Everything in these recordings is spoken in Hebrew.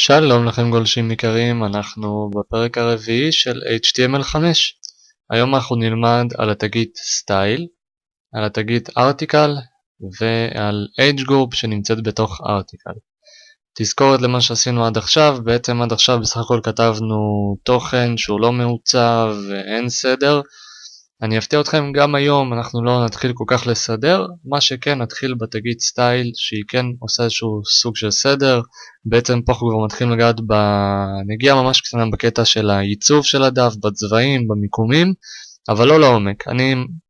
שלום לכם גולשים יקרים, אנחנו בפרק הרביעי של HTML5. היום אנחנו נלמד על התגית style, על התגית article ועל age group שנמצאת בתוך article. תזכורת למה שעשינו עד עכשיו, בעצם עד עכשיו בסך הכל כתבנו תוכן שהוא לא מעוצב ואין סדר. אני אפתיע אתכם, גם היום אנחנו לא נתחיל כל כך לסדר, מה שכן נתחיל בתגית סטייל שהיא כן עושה איזשהו סוג של סדר. בעצם פה אנחנו כבר מתחילים לגעת בנגיעה ממש קטנה בקטע של העיצוב של הדף, בצבעים, במיקומים, אבל לא לעומק.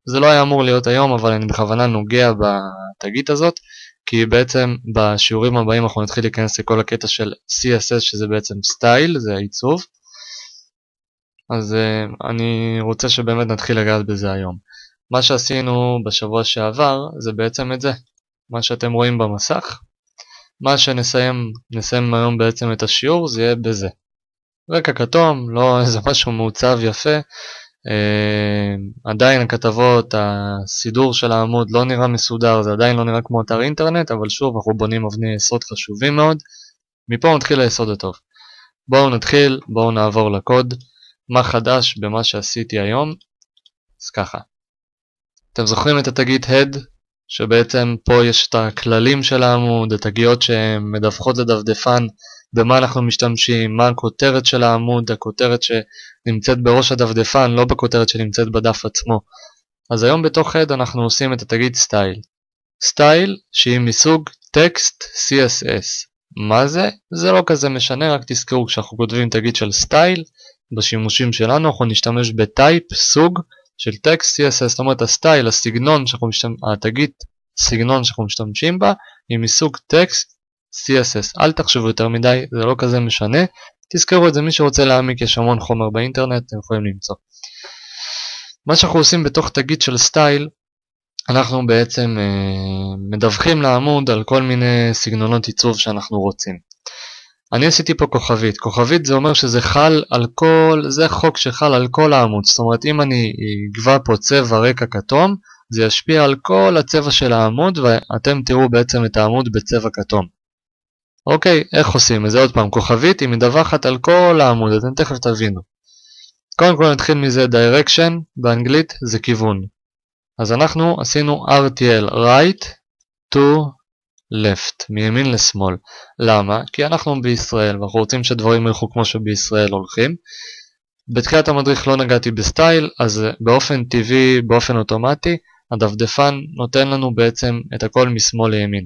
זה לא היה אמור להיות היום, אבל אני בכוונה נוגע בתגית הזאת, כי בעצם בשיעורים הבאים אנחנו נתחיל להיכנס לכל הקטע של CSS, שזה בעצם סטייל, זה העיצוב. אז אני רוצה שבאמת נתחיל לגעת בזה היום. מה שעשינו בשבוע שעבר זה בעצם את זה, מה שאתם רואים במסך. מה שנסיים היום בעצם את השיעור זה יהיה בזה. רקע כתום, לא איזה משהו מעוצב יפה. עדיין הכתבות, הסידור של העמוד לא נראה מסודר, זה עדיין לא נראה כמו אתר אינטרנט, אבל שוב אנחנו בונים אבני יסוד חשובים מאוד. מפה נתחיל ליסוד הטוב. בואו נתחיל, בואו נעבור לקוד. מה חדש במה שעשיתי היום? אז ככה, אתם זוכרים את התגית head, שבעצם פה יש את הכללים של העמוד, התגיות שמדווחות לדפדפן במה אנחנו משתמשים, מה הכותרת של העמוד, הכותרת שנמצאת בראש הדפדפן, לא בכותרת שנמצאת בדף עצמו. אז היום בתוך head אנחנו עושים את התגית style. style שהיא מסוג text CSS. מה זה? זה לא כזה משנה, רק תזכרו כשאנחנו כותבים תגית של style, בשימושים שלנו אנחנו נשתמש בטייפ, סוג של טקסט CSS, זאת אומרת הסטייל, התגית סגנון שאנחנו משתמשים בה היא מסוג טקסט CSS. אל תחשבו יותר מדי, זה לא כזה משנה, תזכרו את זה, מי שרוצה להעמיק יש המון חומר באינטרנט, אתם יכולים למצוא. מה שאנחנו עושים בתוך תגית של סטייל, אנחנו בעצם מדווחים לעמוד על כל מיני סגנונות עיצוב שאנחנו רוצים. אני עשיתי פה כוכבית. כוכבית זה אומר שזה חל על כל, זה חוק שחל על כל העמוד. זאת אומרת, אם אני אגבה פה צבע רקע כתום, זה ישפיע על כל הצבע של העמוד, ואתם תראו בעצם את העמוד בצבע כתום. אוקיי, איך עושים? אז עוד פעם, כוכבית היא מדווחת על כל העמוד, אתם תכף תבינו. קודם כל נתחיל מזה, direction, באנגלית זה כיוון. אז אנחנו עשינו RTL, right to left, מימין לשמאל. למה? כי אנחנו בישראל ואנחנו רוצים שדברים ילכו כמו שבישראל הולכים. בתחילת המדריך לא נגעתי בסטייל, אז באופן טבעי, באופן אוטומטי, הדפדפן נותן לנו בעצם את הכל משמאל לימין.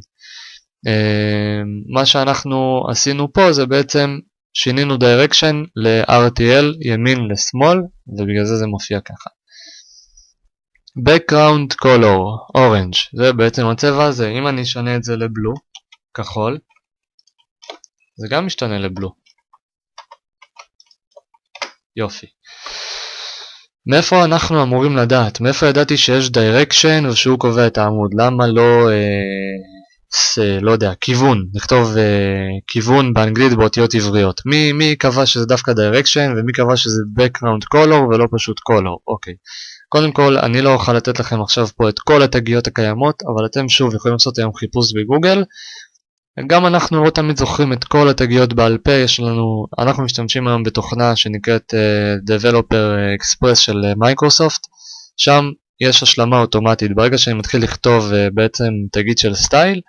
מה שאנחנו עשינו פה זה בעצם שינינו direction ל-RTL, ימין לשמאל, ובגלל זה מופיע ככה. background color, orange, זה בעצם הצבע הזה. אם אני אשנה את זה לבלו, כחול, זה גם משתנה לבלו. יופי. מאיפה אנחנו אמורים לדעת? מאיפה ידעתי שיש direction ושהוא קובע את העמוד? למה לא, לא יודע, כיוון, נכתוב כיוון באנגלית באותיות עבריות. מי קבע שזה דווקא direction ומי קבע שזה background color ולא פשוט color? אוקיי. קודם כל, אני לא אוכל לתת לכם עכשיו פה את כל התגיות הקיימות, אבל אתם שוב יכולים לעשות היום חיפוש בגוגל. גם אנחנו לא תמיד זוכרים את כל התגיות בעל פה, אנחנו משתמשים היום בתוכנה שנקראת Developer Express של מייקרוסופט, שם יש השלמה אוטומטית. ברגע שאני מתחיל לכתוב בעצם תגית של סטייל,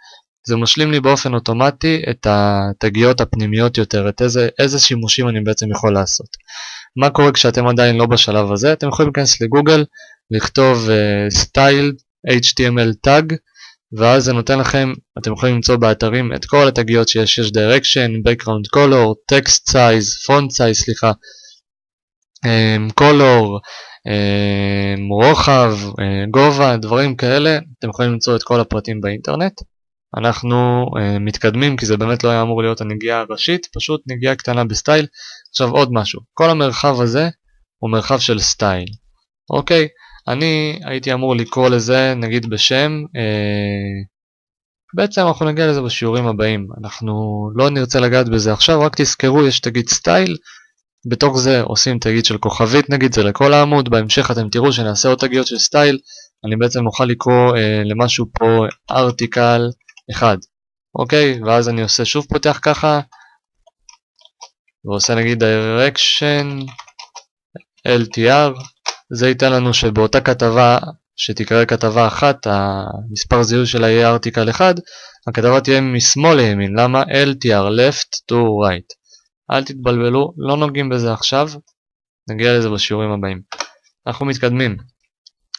זה משלים לי באופן אוטומטי את התגיות הפנימיות יותר, את איזה שימושים אני בעצם יכול לעשות. מה קורה כשאתם עדיין לא בשלב הזה? אתם יכולים להיכנס לגוגל, לכתוב style HTML tag, ואז זה נותן לכם, אתם יכולים למצוא באתרים את כל התגיות שיש direction, background color, text size, font size, סליחה, color, רוחב, גובה, דברים כאלה. אתם יכולים למצוא את כל הפרטים באינטרנט. אנחנו מתקדמים כי זה באמת לא היה אמור להיות הנגיעה הראשית, פשוט נגיעה קטנה בסטייל. עכשיו עוד משהו, כל המרחב הזה הוא מרחב של סטייל. אוקיי, אני הייתי אמור לקרוא לזה נגיד בשם, בעצם אנחנו נגיע לזה בשיעורים הבאים, אנחנו לא נרצה לגעת בזה עכשיו, רק תזכרו יש תגית סטייל, בתוך זה עושים תגית של כוכבית נגיד, זה לכל העמוד, בהמשך אתם תראו שנעשה עוד תגיות של סטייל, אני בעצם אוכל לקרוא למשהו פה article 1, אוקיי, ואז אני עושה שוב פותח ככה, ועושה נגיד direction LTR, זה ייתן לנו שבאותה כתבה שתקרא כתבה אחת, המספר זיהוי שלה יהיה ארטיקל 1, הכתבה תהיה משמאל לימין. למה? LTR, left to right. אל תתבלבלו, לא נוגעים בזה עכשיו, נגיע לזה בשיעורים הבאים. אנחנו מתקדמים.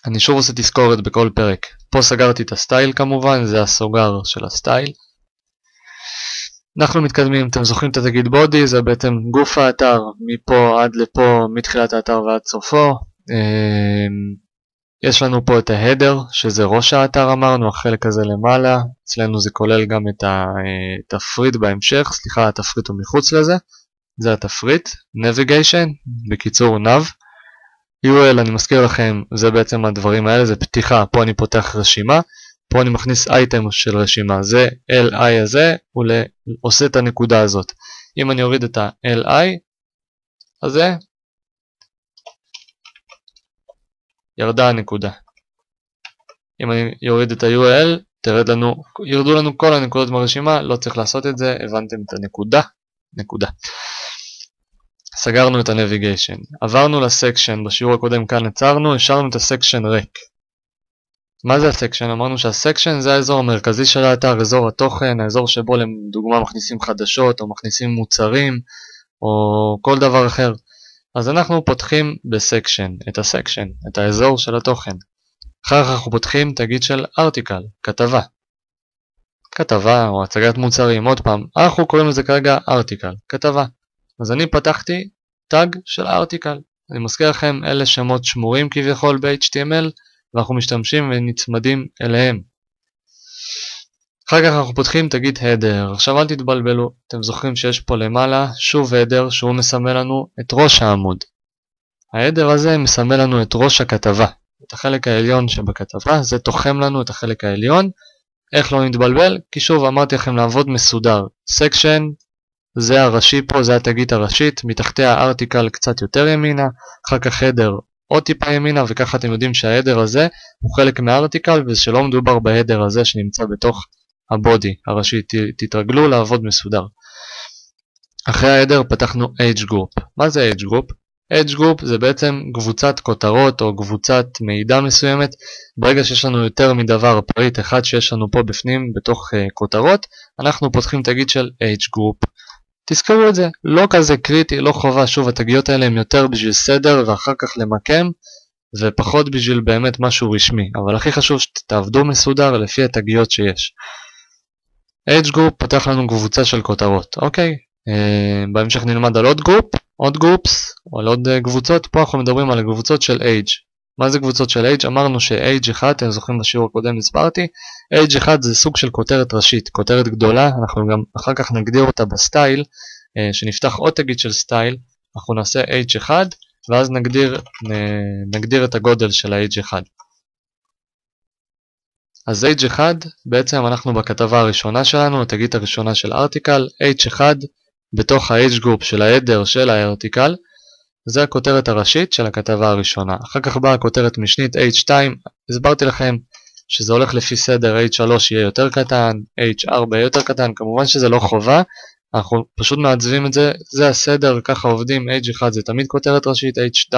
אני שוב עושה תזכורת בכל פרק. פה סגרתי את הסטייל כמובן, זה הסוגר של הסטייל. אנחנו מתקדמים, אתם זוכרים את התגיד body, זה בעצם גוף האתר, מפה עד לפה, מתחילת האתר ועד סופו. יש לנו פה את ההדר, שזה ראש האתר אמרנו, החלק הזה למעלה, אצלנו זה כולל גם את התפריט בהמשך, סליחה, התפריט הוא מחוץ לזה, זה התפריט, navigation, בקיצור nav, URL אני מזכיר לכם, זה בעצם הדברים האלה, זה פתיחה, פה אני פותח רשימה, פה אני מכניס אייטם של רשימה, זה li הזה, הוא עושה את הנקודה הזאת, אם אני אוריד את ה-li הזה, ירדה הנקודה. אם אני יוריד את ה-URL, ירדו לנו כל הנקודות ברשימה, לא צריך לעשות את זה, הבנתם את הנקודה, נקודה. סגרנו את ה-navigation, עברנו לסקשן, בשיעור הקודם כאן עצרנו, השארנו את הסקשן ריק. מה זה הסקשן? אמרנו שהסקשן זה האזור המרכזי של האתר, אזור התוכן, האזור שבו לדוגמה מכניסים חדשות, או מכניסים מוצרים, או כל דבר אחר. אז אנחנו פותחים בסקשן, את הסקשן, את האזור של התוכן. אחר כך אנחנו פותחים תגיד של ארטיקל, כתבה. כתבה או הצגת מוצרים, עוד פעם, אנחנו קוראים לזה כרגע ארטיקל, כתבה. אז אני פתחתי טאג של ארטיקל. אני מזכיר לכם, אלה שמות שמורים כביכול ב-HTML, ואנחנו משתמשים ונצמדים אליהם. אחר כך אנחנו פותחים תגיד header. עכשיו אל תתבלבלו, אתם זוכרים שיש פה למעלה שוב header שהוא מסמל לנו את ראש העמוד. ההדר הזה מסמל לנו את ראש הכתבה, את החלק העליון שבכתבה, זה תוחם לנו את החלק העליון. איך לא נתבלבל? כי שוב אמרתי לכם לעבוד מסודר. section זה הראשי פה, זה התגיד הראשית, מתחתיה הארטיקל קצת יותר ימינה, אחר כך header עוד טיפה ימינה, וככה אתם יודעים שההדר הזה הוא חלק מהארטיקל, ושלא מדובר בהדר הזה שנמצא בתוך הבודי הראשי, תתרגלו לעבוד מסודר. אחרי ההדר פתחנו H group. מה זה H group? H group זה בעצם קבוצת כותרות או קבוצת מידע מסוימת. ברגע שיש לנו יותר מדבר פריט אחד שיש לנו פה בפנים בתוך כותרות, אנחנו פותחים תגיד של H group. תזכרו את זה, לא כזה קריטי, לא חובה, שוב התגיות האלה הם יותר בשביל סדר ואחר כך למקם, ופחות בשביל באמת משהו רשמי, אבל הכי חשוב שתעבדו מסודר לפי התגיות שיש. H group פתח לנו קבוצה של כותרות, אוקיי? בהמשך נלמד על עוד גרופס, או על עוד קבוצות. פה אנחנו מדברים על הקבוצות של H. מה זה קבוצות של H? אמרנו ש-H1, אתם זוכרים בשיעור הקודם הסברתי, H1 זה סוג של כותרת ראשית, כותרת גדולה, אנחנו גם אחר כך נגדיר אותה בסטייל, שנפתח עוד תגיד של סטייל, אנחנו נעשה H1, ואז נגדיר את הגודל של ה-H1. אז H1, בעצם אנחנו בכתבה הראשונה שלנו, התגיד הראשונה של ארטיקל, H1 בתוך ה-H group של ההדר של הארטיקל, זה הכותרת הראשית של הכתבה הראשונה. אחר כך באה הכותרת משנית H2, הסברתי לכם שזה הולך לפי סדר, H3 יהיה יותר קטן, H4 יהיה יותר קטן, כמובן שזה לא חובה, אנחנו פשוט מעצבים את זה, זה הסדר, ככה עובדים, H1 זה תמיד כותרת ראשית, H2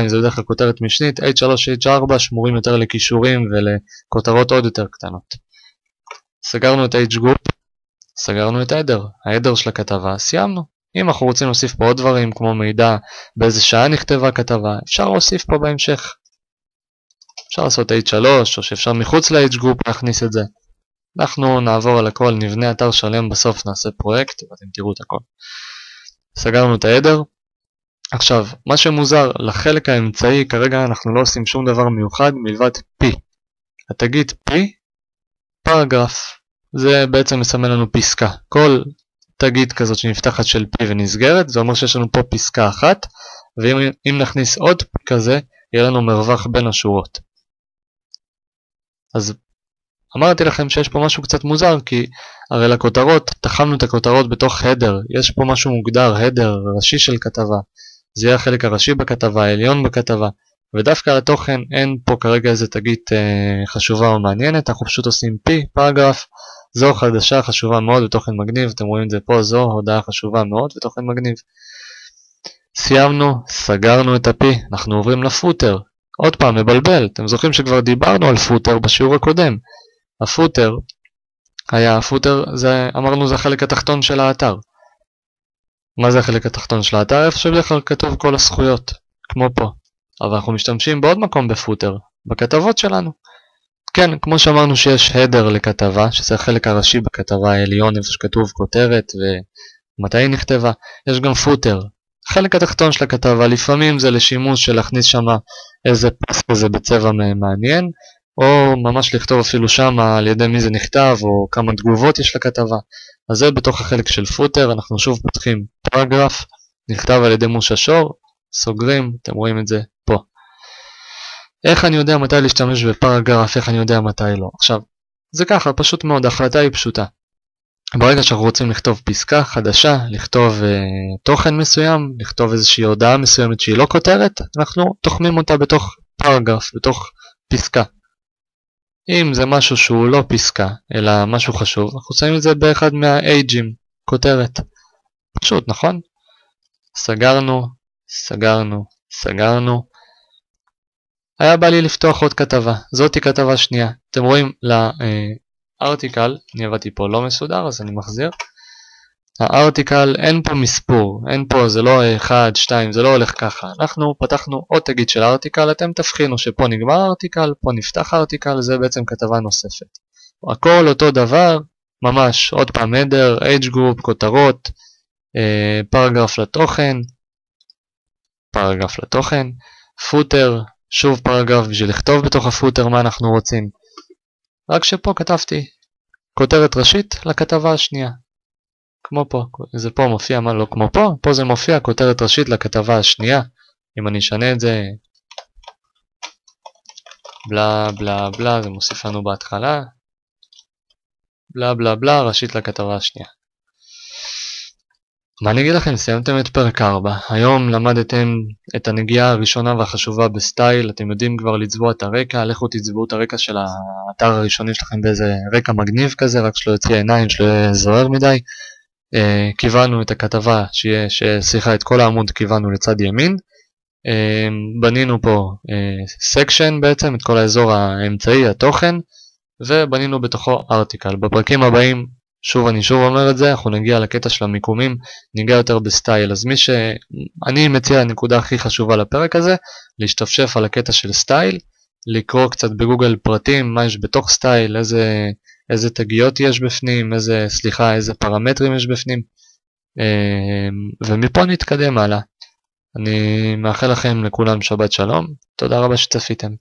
זה בדרך כלל כותרת משנית, H3, H4 שמורים יותר לקישורים ולכותרות עוד יותר קטנות. סגרנו את H group, סגרנו את ההדר של הכתבה, סיימנו. אם אנחנו רוצים להוסיף פה עוד דברים כמו מידע באיזה שעה נכתבה כתבה, אפשר להוסיף פה בהמשך. אפשר לעשות H3 או שאפשר מחוץ ל-H group להכניס את זה. אנחנו נעבור על הכל, נבנה אתר שלם, בסוף נעשה פרויקט ואתם תראו את הכל. סגרנו את ההדר. עכשיו, מה שמוזר לחלק האמצעי, כרגע אנחנו לא עושים שום דבר מיוחד מלבד P. התגיד P, פרגרף. זה בעצם מסמל לנו פסקה. כל תגיד כזאת שנפתחת של P ונסגרת, זה אומר שיש לנו פה פסקה אחת, ואם נכניס עוד P כזה, יהיה לנו מרווח בין השורות. אז אמרתי לכם שיש פה משהו קצת מוזר, כי הרי לכותרות, תחמנו את הכותרות בתוך header, יש פה משהו מוגדר, header, ראשי של כתבה. זה יהיה החלק הראשי בכתבה, העליון בכתבה, ודווקא על התוכן אין פה כרגע איזה תגיד חשובה או מעניינת, אנחנו פשוט עושים P, פרגרף, זו חדשה חשובה מאוד ותוכן מגניב, אתם רואים את זה פה, זו הודעה חשובה מאוד ותוכן מגניב. סיימנו, סגרנו את הפי, אנחנו עוברים לפוטר. עוד פעם, מבלבל, אתם זוכרים שכבר דיברנו על פוטר בשיעור הקודם. הפוטר, אמרנו זה החלק התחתון של האתר. מה זה החלק התחתון של האתר? איפה שבדרך כלל כתוב כל הזכויות, כמו פה. אבל אנחנו משתמשים בעוד מקום בפוטר, בכתבות שלנו. כן, כמו שאמרנו שיש הדר לכתבה, שזה החלק הראשי בכתבה העליון, איפה שכתוב כותרת ומתי היא נכתבה. יש גם פוטר, החלק התחתון של הכתבה, לפעמים זה לשימוש של להכניס שם איזה פס כזה בצבע מעניין, או ממש לכתוב אפילו שם על ידי מי זה נכתב, או כמה תגובות יש לכתבה. אז זה בתוך החלק של פוטר, אנחנו שוב פותחים פרגרף, נכתב על ידי מושה שור, סוגרים, אתם רואים את זה פה. איך אני יודע מתי להשתמש בפרגרף, איך אני יודע מתי לא. עכשיו, זה ככה, פשוט מאוד, ההחלטה היא פשוטה. ברגע שאנחנו רוצים לכתוב פסקה חדשה, לכתוב תוכן מסוים, לכתוב איזושהי הודעה מסוימת שהיא לא כותרת, אנחנו תוחמים אותה בתוך פרגרף, בתוך פסקה. אם זה משהו שהוא לא פסקה, אלא משהו חשוב, אנחנו שמים את זה באחד מהאייג'ים, כותרת. פשוט, נכון? סגרנו, סגרנו, סגרנו. היה בא לי לפתוח עוד כתבה, זאתי כתבה שנייה. אתם רואים לארטיקל, אני עבדתי פה לא מסודר אז אני מחזיר. הארטיקל אין פה מספור, אין פה, זה לא 1, 2, זה לא הולך ככה. אנחנו פתחנו עוד תגיד של ארטיקל, אתם תבחינו שפה נגמר ארטיקל, פה נפתח ארטיקל, זה בעצם כתבה נוספת. הכל אותו דבר, ממש, עוד פעם header, age group, כותרות, פרגרף לתוכן, פרגרף לתוכן, פוטר, שוב פרגרף בשביל לכתוב בתוך הפוטר מה אנחנו רוצים. רק שפה כתבתי כותרת ראשית לכתבה השנייה. כמו פה, זה פה מופיע, מה לא כמו פה? פה זה מופיע כותרת ראשית לכתבה השנייה. אם אני אשנה את זה, בלה בלה בלה, זה מוסיף לנו בהתחלה. בלה בלה בלה, ראשית לכתבה השנייה. מה אני אגיד לכם? סיימתם את פרק 4. היום למדתם את הנגיעה הראשונה והחשובה בסטייל. אתם יודעים כבר לצבוע את הרקע. לכו תצבעו את הרקע של האתר הראשוני שלכם באיזה רקע מגניב כזה, רק שלא יוציא עיניים, שלא יהיה זוהר מדי. כיוונו את הכתבה, ששיחה את כל העמוד כיוונו לצד ימין. בנינו פה סקשן בעצם, את כל האזור האמצעי, התוכן, ובנינו בתוכו ארטיקל. בפרקים הבאים, אני שוב אומר את זה, אנחנו נגיע לקטע של המיקומים, ניגע יותר בסטייל. אז אני מציע הנקודה הכי חשובה לפרק הזה, להשתפשף על הקטע של סטייל, לקרוא קצת בגוגל פרטים, מה יש בתוך סטייל, איזה תגיות יש בפנים, איזה פרמטרים יש בפנים, ומפה נתקדם הלאה. אני מאחל לכם לכולם שבת שלום, תודה רבה שצפיתם.